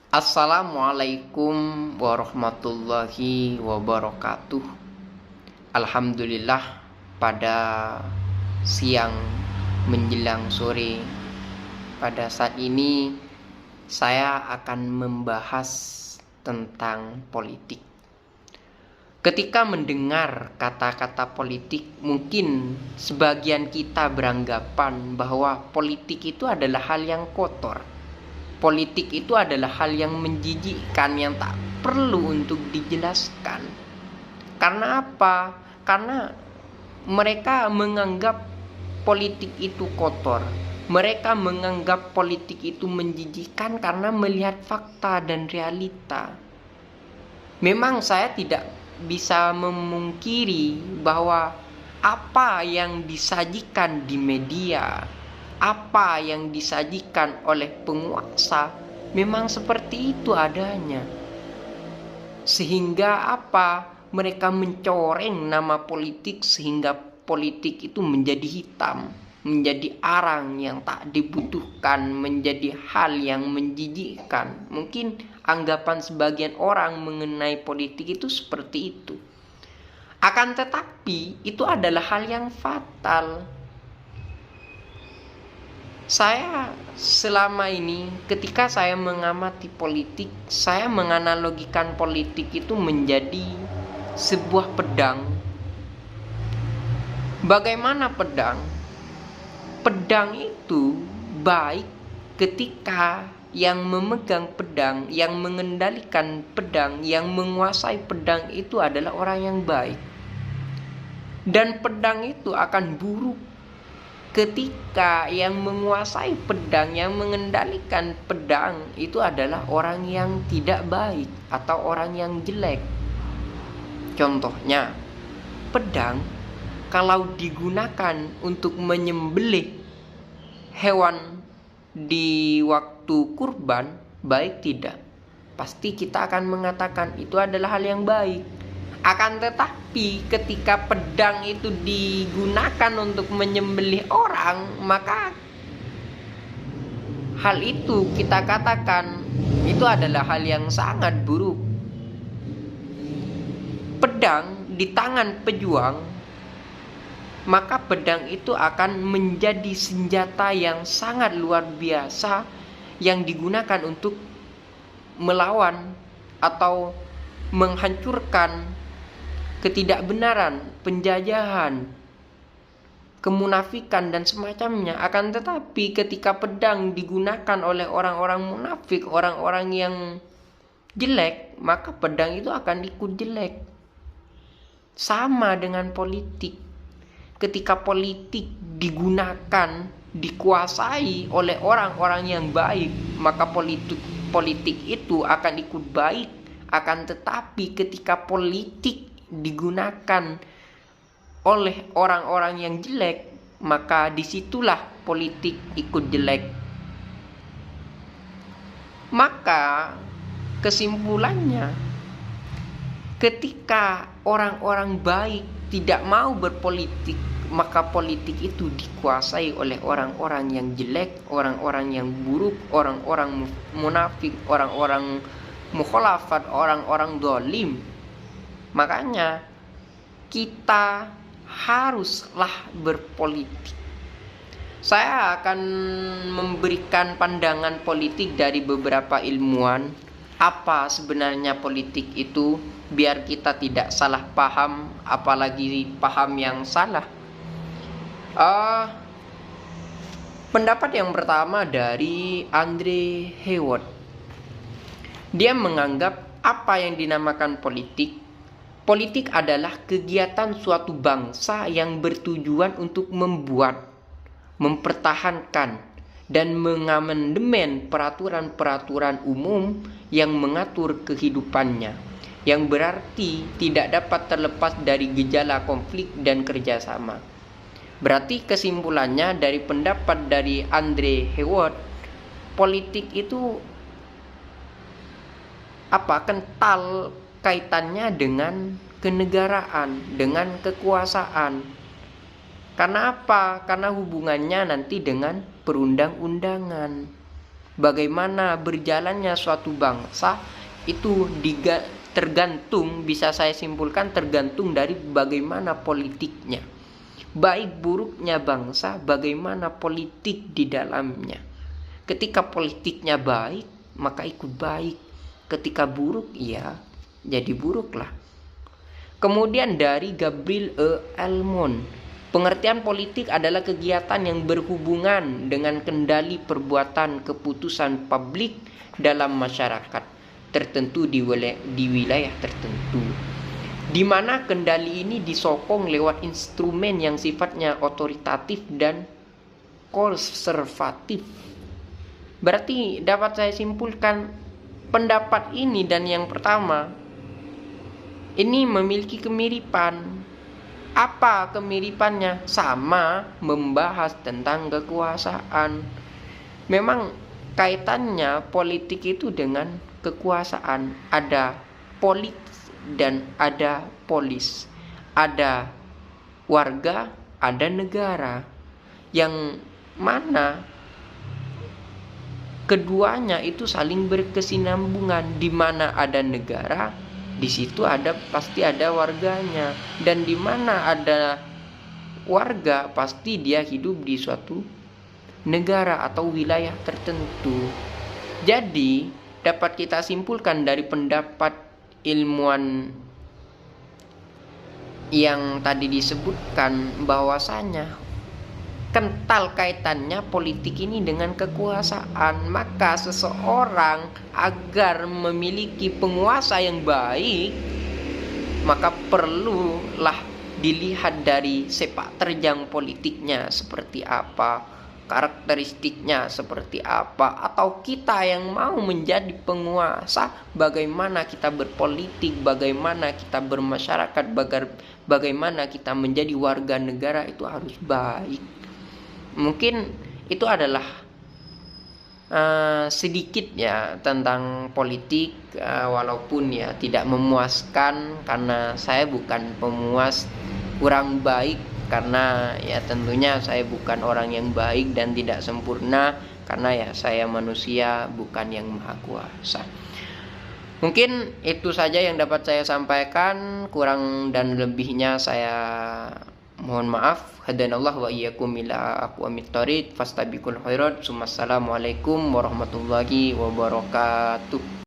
Assalamualaikum warahmatullahi wabarakatuh. Alhamdulillah, pada siang menjelang sore pada saat ini saya akan membahas tentang politik. Ketika mendengar kata-kata politik, mungkin sebagian kita beranggapan bahwa politik itu adalah hal yang kotor. Politik itu adalah hal yang menjijikkan, yang tak perlu untuk dijelaskan. Karena apa? Karena mereka menganggap politik itu kotor. Mereka menganggap politik itu menjijikkan karena melihat fakta dan realita. Memang saya tidak bisa memungkiri bahwa apa yang disajikan di media, apa yang disajikan oleh penguasa memang seperti itu adanya. Sehingga apa? Mereka mencoreng nama politik sehingga politik itu menjadi hitam, menjadi arang yang tak dibutuhkan, menjadi hal yang menjijikkan. Mungkin anggapan sebagian orang mengenai politik itu seperti itu. Akan tetapi itu adalah hal yang fatal. Saya selama ini ketika saya mengamati politik, saya menganalogikan politik itu menjadi sebuah pedang. Bagaimana pedang? Pedang itu baik ketika yang memegang pedang, yang mengendalikan pedang, yang menguasai pedang itu adalah orang yang baik. Dan pedang itu akan buruk ketika yang menguasai pedang, yang mengendalikan pedang itu adalah orang yang tidak baik atau orang yang jelek. Contohnya, pedang kalau digunakan untuk menyembelih hewan di waktu kurban, baik tidak? Pasti kita akan mengatakan itu adalah hal yang baik. Akan tetapi ketika pedang itu digunakan untuk menyembelih orang, maka hal itu kita katakan itu adalah hal yang sangat buruk. Pedang di tangan pejuang, maka pedang itu akan menjadi senjata yang sangat luar biasa yang digunakan untuk melawan atau menghancurkan ketidakbenaran, penjajahan, kemunafikan dan semacamnya. Akan tetapi ketika pedang digunakan oleh orang-orang munafik, orang-orang yang jelek, maka pedang itu akan ikut jelek. Sama dengan politik. Ketika politik digunakan, dikuasai oleh orang-orang yang baik, maka politik itu akan ikut baik. Akan tetapi ketika politik digunakan oleh orang-orang yang jelek, maka disitulah politik ikut jelek. Maka kesimpulannya, ketika orang-orang baik tidak mau berpolitik, maka politik itu dikuasai oleh orang-orang yang jelek, orang-orang yang buruk, orang-orang munafik, orang-orang mukhalafat, orang-orang zalim. Makanya kita haruslah berpolitik. Saya akan memberikan pandangan politik dari beberapa ilmuwan. Apa sebenarnya politik itu, biar kita tidak salah paham, apalagi paham yang salah. Pendapat yang pertama dari Andre Heywood. Dia menganggap apa yang dinamakan politik. Politik adalah kegiatan suatu bangsa yang bertujuan untuk membuat, mempertahankan, dan mengamandemen peraturan-peraturan umum yang mengatur kehidupannya, yang berarti tidak dapat terlepas dari gejala konflik dan kerjasama. Berarti kesimpulannya dari pendapat dari Andre Heywood, politik itu kental kaitannya dengan kenegaraan, dengan kekuasaan. Karena apa? Karena hubungannya nanti dengan perundang-undangan. Bagaimana berjalannya suatu bangsa itu tergantung, bisa saya simpulkan, tergantung dari bagaimana politiknya. Baik buruknya bangsa, bagaimana politik di dalamnya. Ketika politiknya baik, maka ikut baik. Ketika buruk, ya jadi buruklah. Kemudian dari Gabriel Almond, pengertian politik adalah kegiatan yang berhubungan dengan kendali perbuatan keputusan publik dalam masyarakat tertentu di wilayah tertentu, di mana kendali ini disokong lewat instrumen yang sifatnya otoritatif dan konservatif. Berarti dapat saya simpulkan pendapat ini dan yang pertama ini memiliki kemiripan. Apa kemiripannya? Sama, membahas tentang kekuasaan. Memang kaitannya politik itu dengan kekuasaan. Ada polis dan ada polis. Ada warga, ada negara. Yang mana keduanya itu saling berkesinambungan. Di mana ada negara, di situ pasti ada warganya. Dan di mana ada warga, pasti dia hidup di suatu negara atau wilayah tertentu. Jadi dapat kita simpulkan dari pendapat ilmuwan yang tadi disebutkan bahwasanya kental kaitannya politik ini dengan kekuasaan. Maka seseorang agar memiliki penguasa yang baik, maka perlulah dilihat dari sepak terjang politiknya seperti apa, karakteristiknya seperti apa, atau kita yang mau menjadi penguasa, bagaimana kita berpolitik, bagaimana kita bermasyarakat, bagaimana kita menjadi warga negara, itu harus baik. Mungkin itu adalah sedikit ya tentang politik, walaupun ya tidak memuaskan karena saya bukan pemuas, kurang baik karena ya tentunya saya bukan orang yang baik dan tidak sempurna, karena ya saya manusia, bukan yang maha kuasa. Mungkin itu saja yang dapat saya sampaikan, kurang dan lebihnya saya mohon maaf. Hadanallah wa iyyakum ila aqwamit thoriq fastabiqul khairat. Assalamualaikum warahmatullahi wabarakatuh.